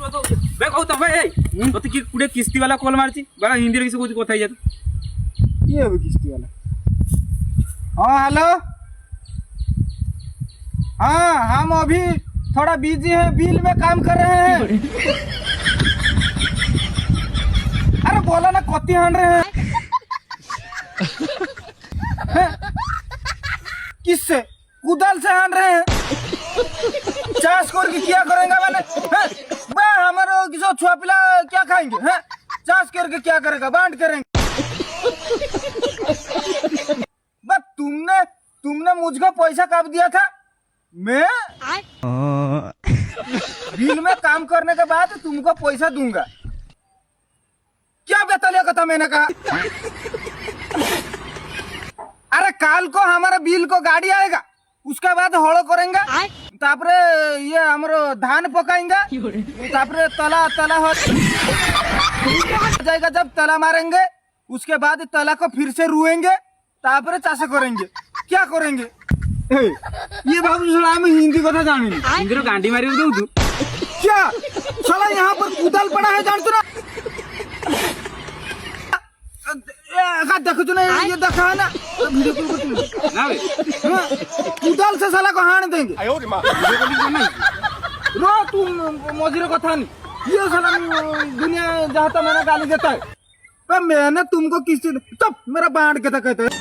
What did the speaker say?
बे कहता भाई तो कि कुड़े किस्ती वाला कॉल मारची बड़ा हिंदी रे किसी कुछ কথা जात ये अभी किस्ती वाला। हाँ हेलो, हाँ हम अभी थोड़ा बिजी हैं, बिल में काम कर रहे हैं। अरे बोला ना कत्ती हान रहे हैं। किससे? कुदाल से हान रहे हैं। चास करके क्या करेंगे मैंने? बे हमारे किसी छुआ पिला क्या खाएंगे? हैं? चास करके क्या करेगा? बांट करेंगे। बस तुमने मुझको पैसा कब दिया था? मैं बिल में काम करने के बाद तुमको पैसा दूंगा। क्या बता लिया था मैंने कहा? अरे कल को हमारा बिल को गाड़ी आएगा, उसके बाद हड़ो करेंगे, तापरे ये हमारो धान पकाएंगे, तापरे तला हो जाएगा। जब तला मारेंगे उसके बाद तला को फिर से रुएंगे, तापरे चाष करेंगे। क्या करेंगे? ये बाबू में हिंदी कथा जानी हिंदी रो गांडी मारी दऊ तू क्या? साला यहाँ पर कुदाल पड़ा है, जानते ना? देखो तो नहीं, ये देखा है ना वीडियो कॉल करती ना बे कुदाल से साला को हाण देंगे। वीडियो कॉल नहीं रो तुम मौजूद कथा नहीं, ये साला दुनिया जाता मैंने गाली देता है। पर मैंने तुमको किसी तब मेरा बांट के था कहते हैं।